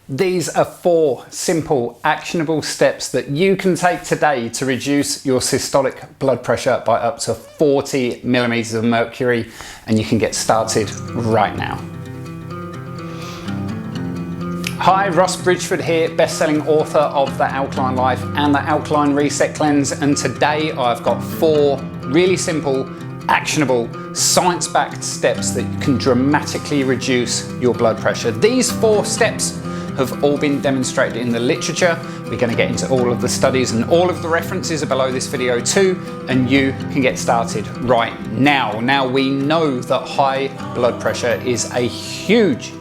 These are 4 simple, actionable steps that you can take today to reduce your systolic blood pressure by up to 40 millimeters of mercury, and you can get started right now. Hi, Ross Bridgeford here, best-selling author of The Alkaline Life and The Alkaline Reset Cleanse, and today I've got 4 really simple, actionable, science-backed steps that can dramatically reduce your blood pressure. These 4 steps have all been demonstrated in the literature. We're going to get into all of the studies, and all of the references are below this video too, and you can get started right now. Now, we know that high blood pressure is a huge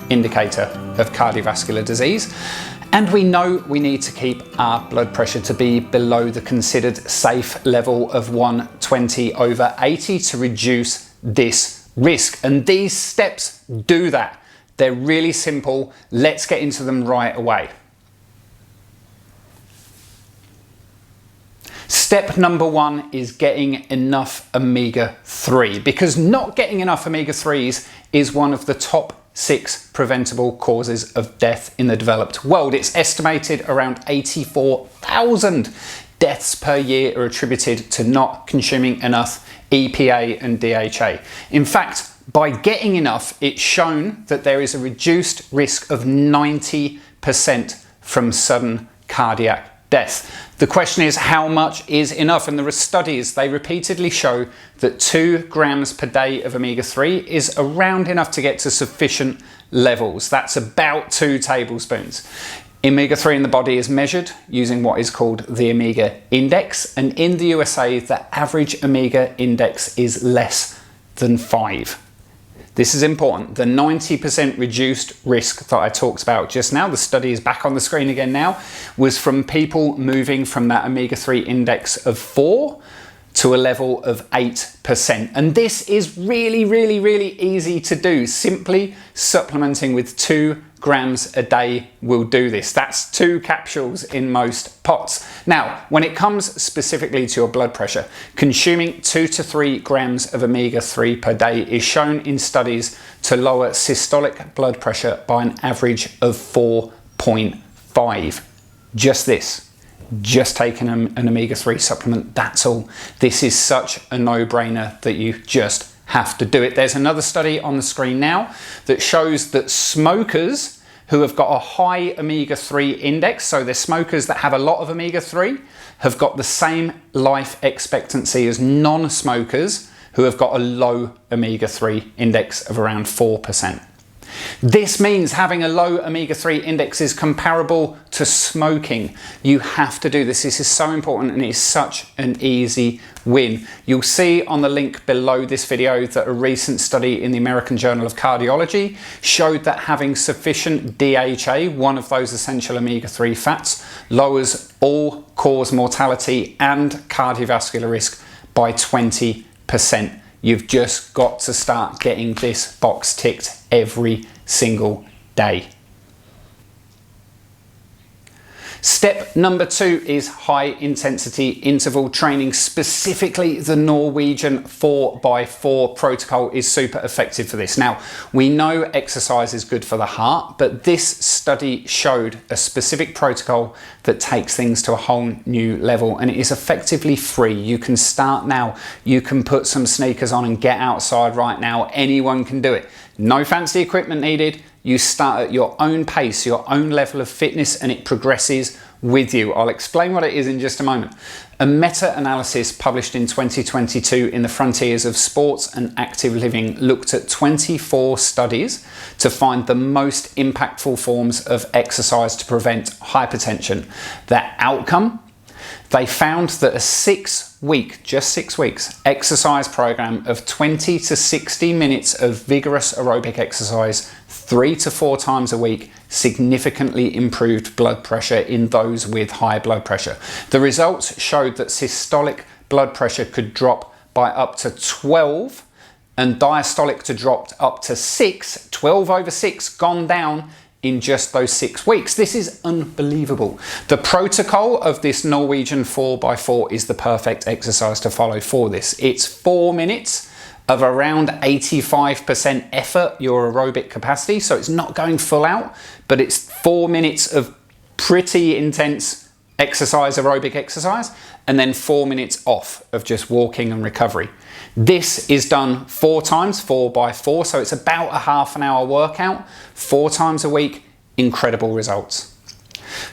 indicator of cardiovascular disease, and we know we need to keep our blood pressure to be below the considered safe level of 120/80 to reduce this risk, and these steps do that. They're really simple. Let's get into them right away. Step number 1 is getting enough omega-3, because not getting enough omega-3s is one of the top 6 preventable causes of death in the developed world. It's estimated around 84,000 deaths per year are attributed to not consuming enough EPA and DHA. In fact, by getting enough, it's shown that there is a reduced risk of 90% from sudden cardiac death. The question is, how much is enough? And there are studies, they repeatedly show that 2 grams per day of omega-3 is around enough to get to sufficient levels. That's about 2 tablespoons. Omega-3 in the body is measured using what is called the omega index, and in the USA, the average omega index is less than 5. This is important. The 90% reduced risk that I talked about just now, the study is back on the screen again now, was from people moving from that omega-3 index of 4 to a level of 8%. And this is really easy to do. Simply supplementing with 2 grams a day will do this. That's 2 capsules in most pots. Now, when it comes specifically to your blood pressure, consuming 2 to 3 grams of omega-3 per day is shown in studies to lower systolic blood pressure by an average of 4.5. Just this. Just taking an omega-3 supplement, that's all. This is such a no-brainer that you just have to do it. There's another study on the screen now that shows that smokers who have got a high omega-3 index, so they're smokers that have a lot of omega-3, have got the same life expectancy as non-smokers who have got a low omega-3 index of around 4%. This means having a low omega-3 index is comparable to smoking. You have to do this. This is so important, and it's such an easy win. You'll see on the link below this video that a recent study in the American Journal of Cardiology showed that having sufficient DHA, one of those essential omega-3 fats, lowers all-cause mortality and cardiovascular risk by 20%. You've just got to start getting this box ticked every single day. Step number 2 is high intensity interval training. Specifically, the Norwegian 4x4 protocol is super effective for this. Now, we know exercise is good for the heart, but this study showed a specific protocol that takes things to a whole new level, and it is effectively free. You can start now. You can put some sneakers on and get outside right now. Anyone can do it. No fancy equipment needed. You start at your own pace, your own level of fitness, and it progresses with you. I'll explain what it is in just a moment. A meta-analysis published in 2022 in the Frontiers of Sports and Active Living looked at 24 studies to find the most impactful forms of exercise to prevent hypertension. The outcome? They found that a 6-week, just 6 weeks, exercise program of 20 to 60 minutes of vigorous aerobic exercise 3 to 4 times a week significantly improved blood pressure in those with high blood pressure. The results showed that systolic blood pressure could drop by up to 12 and diastolic to drop up to 6, 12/6 gone down in just those 6 weeks. This is unbelievable. The protocol of this Norwegian 4x4 is the perfect exercise to follow for this. It's 4 minutes of around 85% effort, your aerobic capacity. So it's not going full out, but it's 4 minutes of pretty intense exercise, aerobic exercise, and then 4 minutes off of just walking and recovery. This is done 4 times, 4 by 4. So it's about a half an hour workout, 4 times a week. Incredible results.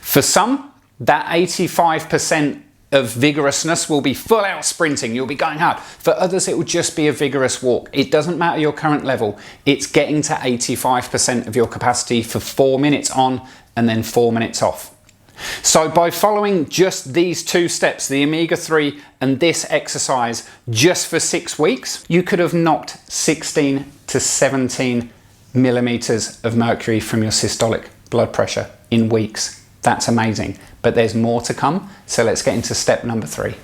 For some, that 85% of vigorousness will be full out sprinting. You'll be going hard. For others, it will just be a vigorous walk. It doesn't matter your current level. It's getting to 85% of your capacity for 4 minutes on and then 4 minutes off. So by following just these 2 steps, the omega-3 and this exercise, just for 6 weeks, you could have knocked 16 to 17 millimeters of mercury from your systolic blood pressure in weeks. That's amazing, but there's more to come. So let's get into step number 3.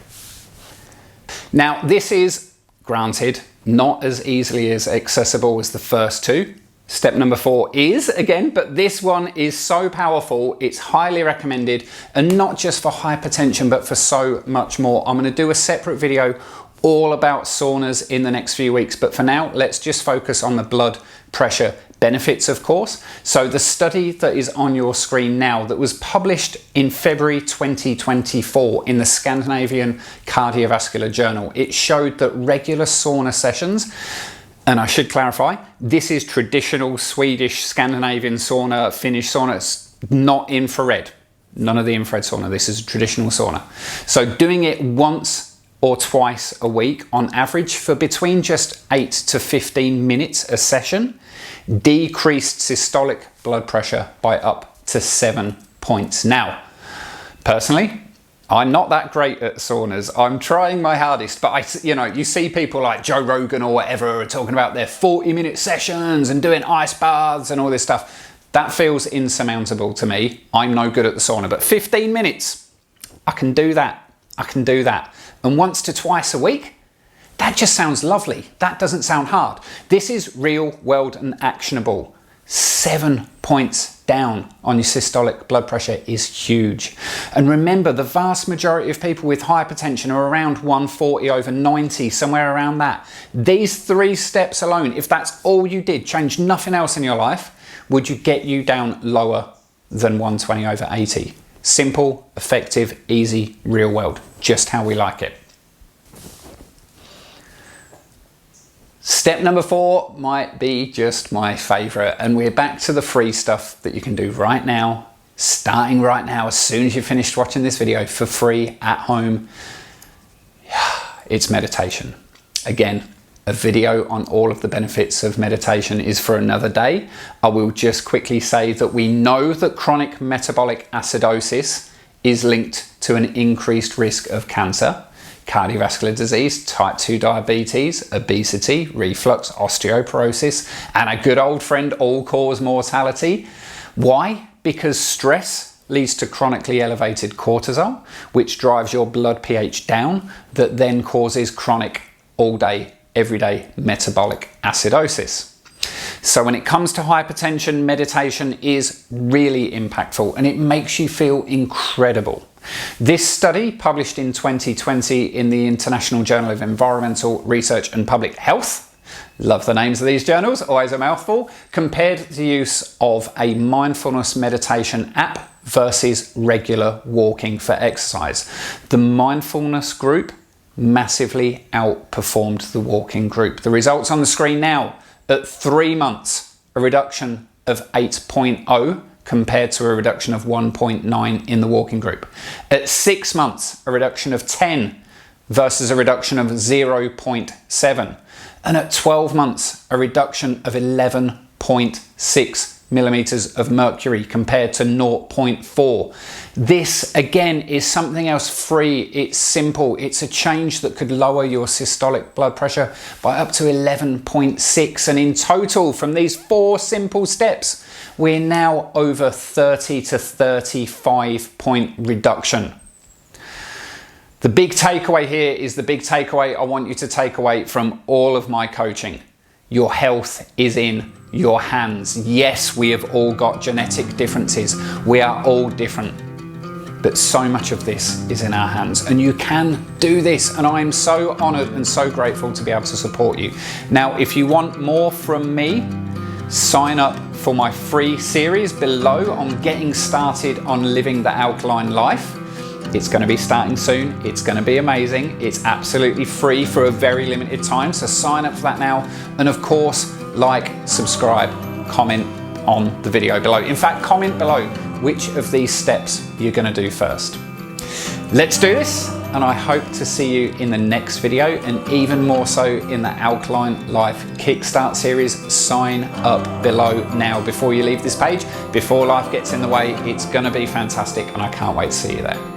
Now, this is, granted, not as easily as accessible as the first 2. Step number 4 is, again, but this one is so powerful, it's highly recommended, and not just for hypertension, but for so much more. I'm going to do a separate video all about saunas in the next few weeks, but for now, let's just focus on the blood pressure benefits, of course. So the study that is on your screen now, that was published in February 2024 in the Scandinavian Cardiovascular Journal, it showed that regular sauna sessions, and I should clarify, this is traditional Swedish, Scandinavian sauna, Finnish sauna, it's not infrared. None of the infrared sauna, this is a traditional sauna. So doing it once or twice a week on average for between just 8 to 15 minutes a session decreased systolic blood pressure by up to 7 points. Now, personally, I'm not that great at saunas. I'm trying my hardest, but you see people like Joe Rogan or whatever are talking about their 40-minute sessions and doing ice baths and all this stuff. That feels insurmountable to me. I'm no good at the sauna, but 15 minutes, I can do that. I can do that. And once to twice a week, that just sounds lovely. That doesn't sound hard. This is real world and actionable. 7 points down on your systolic blood pressure is huge. And remember, the vast majority of people with hypertension are around 140/90, somewhere around that. These 3 steps alone, if that's all you did, change nothing else in your life, would you get you down lower than 120/80? Simple, effective, easy, real world, just how we like it. Step number 4 might be just my favorite, and we're back to the free stuff that you can do right now, starting right now, as soon as you've finished watching this video for free at home. It's meditation. Again, a video on all of the benefits of meditation is for another day. I will just quickly say that we know that chronic metabolic acidosis is linked to an increased risk of cancer, cardiovascular disease, type 2 diabetes, obesity, reflux, osteoporosis, and a good old friend, all-cause mortality. Why? Because stress leads to chronically elevated cortisol, which drives your blood pH down, that then causes chronic, all-day, everyday metabolic acidosis. So when it comes to hypertension, meditation is really impactful, and it makes you feel incredible. This study, published in 2020 in the International Journal of Environmental Research and Public Health, love the names of these journals, always a mouthful, compared the use of a mindfulness meditation app versus regular walking for exercise. The mindfulness group massively outperformed the walking group. The results on the screen now. At 3 months, a reduction of 8.0 compared to a reduction of 1.9 in the walking group. At 6 months, a reduction of 10 versus a reduction of 0.7. And at 12 months, a reduction of 11.6 millimeters of mercury compared to 0.4. This again is something else free. It's simple. It's a change that could lower your systolic blood pressure by up to 11.6. And in total, from these 4 simple steps, we're now over 30 to 35 point reduction. The big takeaway here is the big takeaway I want you to take away from all of my coaching. Your health is in your hands. Yes, we have all got genetic differences. We are all different. but so much of this is in our hands, and you can do this, and I am so honored and so grateful to be able to support you. Now, if you want more from me, sign up for my free series below on getting started on living the alkaline life. It's going to be starting soon. It's going to be amazing. It's absolutely free for a very limited time, so sign up for that now. And of course, like, subscribe, comment on the video below. In fact, comment below which of these steps you're going to do first. Let's do this, and I hope to see you in the next video, and even more so in the Alkaline Life Kickstart series. Sign up below now before you leave this page, before life gets in the way. It's going to be fantastic, and I can't wait to see you there.